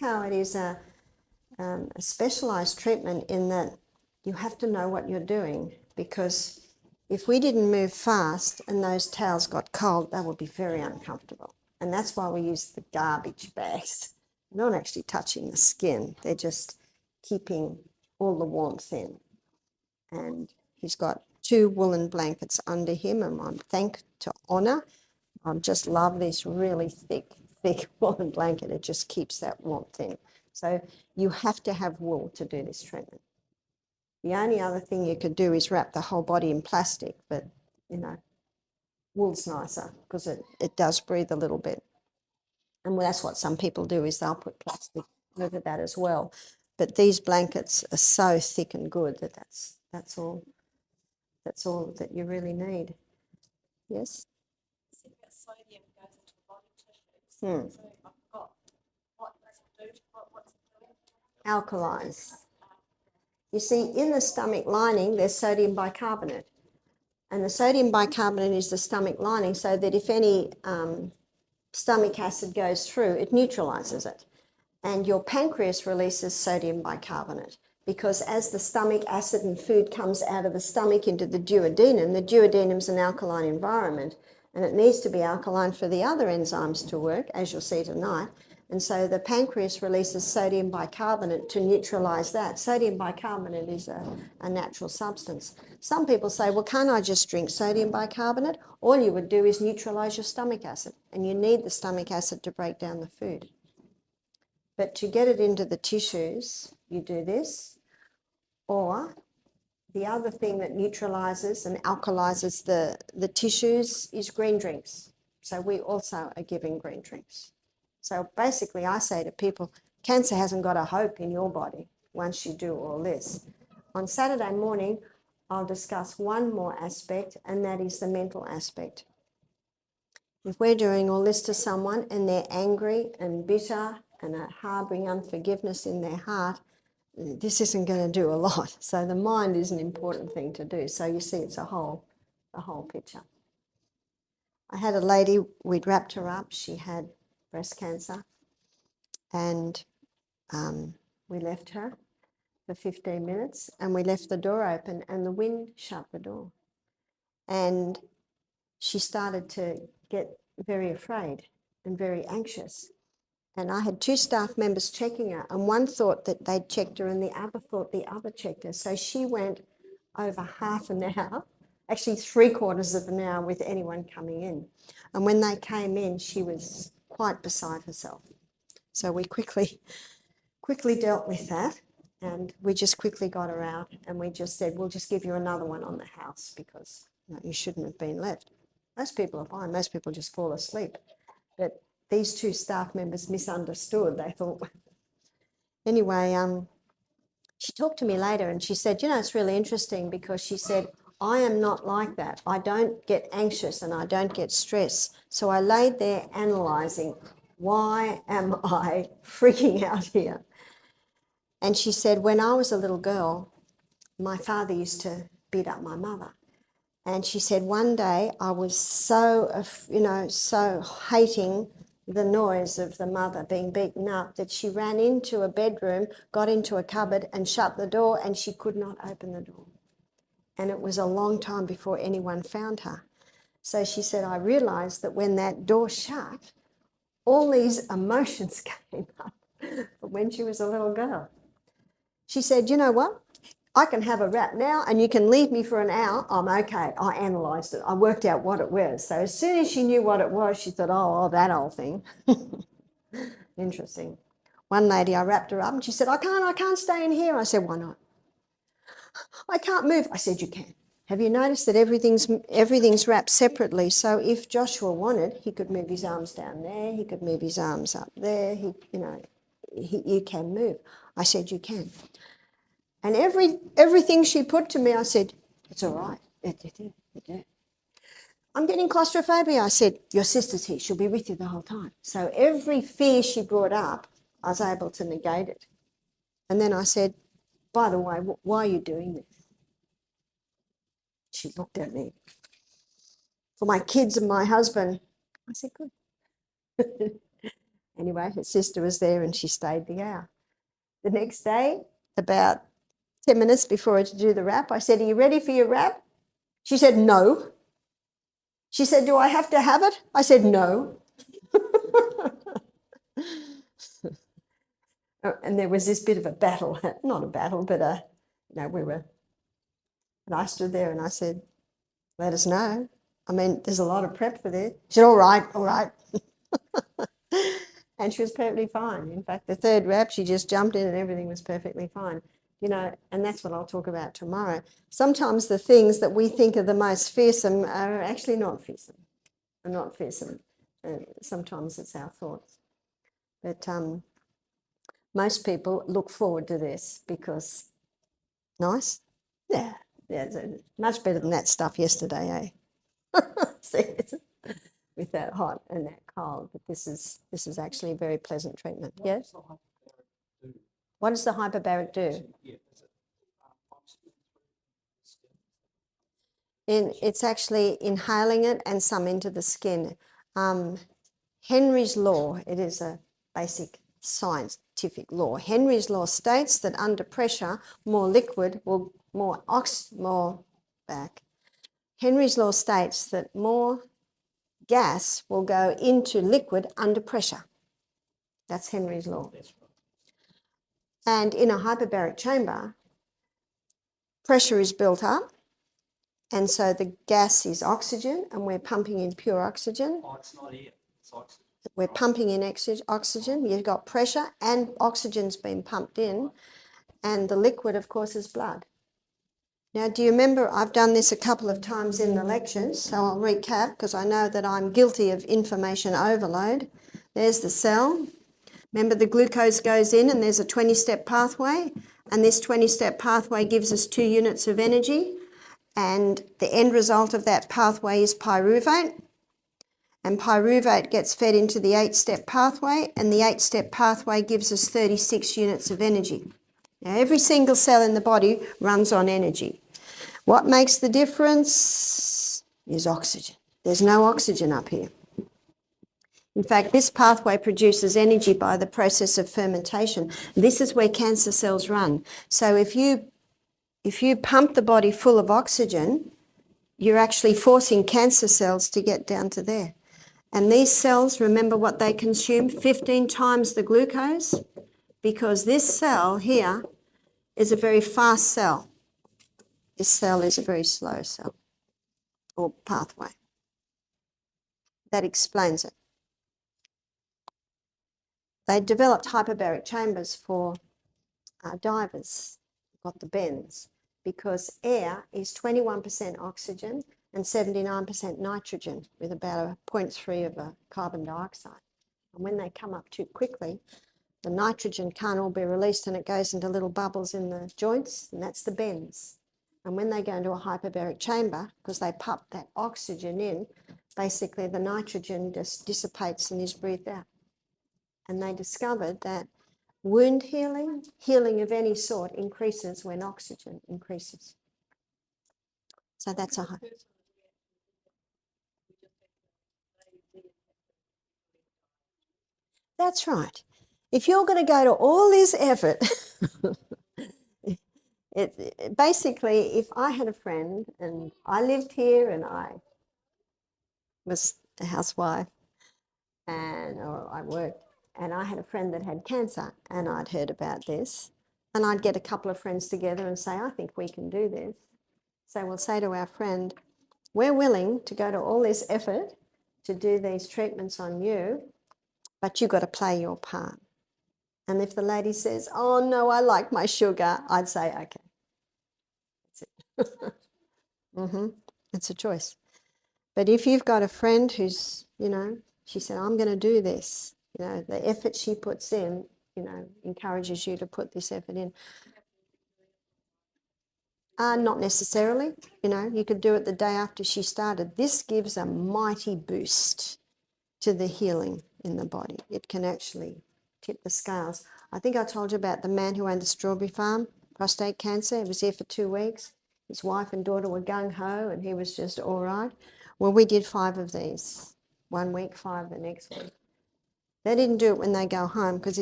how it is a specialized treatment in that you have to know what you're doing, because if we didn't move fast and those towels got cold, they would be very uncomfortable. And that's why we use the garbage bags. They're not actually touching the skin. They're just keeping all the warmth in. And he's got 2 woolen blankets under him, and I'm thankful to honour. I just love this really thick woolen blanket. It just keeps that warmth in. So you have to have wool to do this treatment. The only other thing you could do is wrap the whole body in plastic, but, you know, wool's nicer because it does breathe a little bit. And that's what some people do, is they'll put plastic over that as well. But these blankets are so thick and good that that's all that you really need. Yes? Sodium goes into the body tissue. So I've got, what does it do? What's it doing? Alkalize. You see, in the stomach lining, there's sodium bicarbonate. And the sodium bicarbonate is the stomach lining, so that if any stomach acid goes through, it neutralizes it. And your pancreas releases sodium bicarbonate, because as the stomach acid and food comes out of the stomach into the duodenum is an alkaline environment, and it needs to be alkaline for the other enzymes to work, as you'll see tonight. And so the pancreas releases sodium bicarbonate to neutralize that. Sodium bicarbonate is a natural substance. Some people say, well, can't I just drink sodium bicarbonate? All you would do is neutralize your stomach acid, and you need the stomach acid to break down the food. But to get it into the tissues, you do this, or the other thing that neutralizes and alkalizes the tissues is green drinks. So we also are giving green drinks. So basically I say to people, cancer hasn't got a hope in your body once you do all this. On Saturday morning, I'll discuss one more aspect, and that is the mental aspect. If we're doing all this to someone and they're angry and bitter and are harbouring unforgiveness in their heart, this isn't going to do a lot. So the mind is an important thing to do. So you see, it's a whole picture. I had a lady, we'd wrapped her up. She had breast cancer, and we left her for 15 minutes, and we left the door open, and the wind shut the door. And she started to get very afraid and very anxious. And I had 2 staff members checking her, and one thought that they'd checked her and the other thought the other checked her. So she went over half an hour, actually 3/4 of an hour, with anyone coming in. And when they came in, she was quite beside herself. So we quickly dealt with that, and we just quickly got her out, and we just said, we'll just give you another one on the house, because you shouldn't have been left. Most people are fine. Most people just fall asleep. But these 2 staff members misunderstood. They thought, anyway, she talked to me later, and she said, you know, it's really interesting, because she said, I am not like that. I don't get anxious and I don't get stressed. So I laid there analysing, why am I freaking out here? And she said, when I was a little girl, my father used to beat up my mother. And she said, one day I was so hating the noise of the mother being beaten up that she ran into a bedroom, got into a cupboard and shut the door, and she could not open the door. And it was a long time before anyone found her. So she said, I realised that when that door shut, all these emotions came up from when she was a little girl. She said, you know what? I can have a wrap now, and you can leave me for an hour. I'm okay. I analysed it. I worked out what it was. So as soon as she knew what it was, she thought, oh, that old thing. Interesting. One lady, I wrapped her up, and she said, I can't stay in here. I said, why not? I can't move. I said, you can. Have you noticed that everything's wrapped separately? So if Joshua wanted, he could move his arms down there. He could move his arms up there. You can move. I said, you can. And everything she put to me, I said, it's all right. I'm getting claustrophobia. I said, your sister's here. She'll be with you the whole time. So every fear she brought up, I was able to negate it. And then I said, by the way, why are you doing this? She looked at me. For my kids and my husband. I said, good. Anyway, her sister was there and she stayed the hour. The next day, about 10 minutes before I had to do the wrap, I said, "Are you ready for your wrap?" She said, "No." She said, "Do I have to have it?" I said, "No." And there was this bit of a battle, not a battle, but and I stood there and I said, "Let us know. I mean, there's a lot of prep for this." She said, all right. And she was perfectly fine. In fact, the third wrap, she just jumped in and everything was perfectly fine. And that's what I'll talk about tomorrow. Sometimes the things that we think are the most fearsome are actually not fearsome. Sometimes it's our thoughts. But most people look forward to this because nice. Yeah, it's much better than that stuff yesterday, eh? See, with that hot and that cold. But this is actually a very pleasant treatment. Yes. What does the hyperbaric do? It's actually inhaling it and some into the skin. Henry's law, it is a basic scientific law. Henry's law states that under pressure, more liquid will more back. Henry's law states that more gas will go into liquid under pressure. That's Henry's law. And in a hyperbaric chamber, pressure is built up, and so the gas is oxygen, and we're pumping in pure oxygen. Oh, it's not air, it's oxygen. We're pumping in oxygen. You've got pressure and oxygen's been pumped in, and the liquid, of course, is blood. Now, do you remember, I've done this a couple of times in the lectures, so I'll recap because I know that I'm guilty of information overload. There's the cell. Remember, the glucose goes in and there's a 20-step pathway, and this 20-step pathway gives us 2 units of energy, and the end result of that pathway is pyruvate, and pyruvate gets fed into the 8-step pathway, and the 8-step pathway gives us 36 units of energy. Now, every single cell in the body runs on energy. What makes the difference is oxygen. There's no oxygen up here. In fact, this pathway produces energy by the process of fermentation. This is where cancer cells run. So if you pump the body full of oxygen, you're actually forcing cancer cells to get down to there. And these cells, remember what they consume? 15 times the glucose, because this cell here is a very fast cell. This cell is a very slow cell or pathway. That explains it. They developed hyperbaric chambers for divers, got the bends, because air is 21% oxygen and 79% nitrogen with about a 0.3 of a carbon dioxide. And when they come up too quickly, the nitrogen can't all be released and it goes into little bubbles in the joints, and that's the bends. And when they go into a hyperbaric chamber, because they pump that oxygen in, basically the nitrogen just dissipates and is breathed out. And they discovered that wound healing of any sort increases when oxygen increases. So that's a That's right. If you're going to go to all this effort, basically, if I had a friend and I lived here and I was a housewife or I worked, and I had a friend that had cancer and I'd heard about this, and I'd get a couple of friends together and say, I think we can do this. So we'll say to our friend, we're willing to go to all this effort to do these treatments on you, but you've got to play your part. And if the lady says, oh no, I like my sugar, I'd say, okay. That's it. It's a choice. But if you've got a friend who's, she said, I'm going to do this, the effort she puts in, encourages you to put this effort in. Not necessarily, you could do it the day after she started. This gives a mighty boost to the healing in the body. It can actually tip the scales. I think I told you about the man who owned the strawberry farm, prostate cancer. He was here for 2 weeks. His wife and daughter were gung-ho and he was just all right. Well, we did 5 of these. 1 week, 5 the next week. They didn't do it when they go home because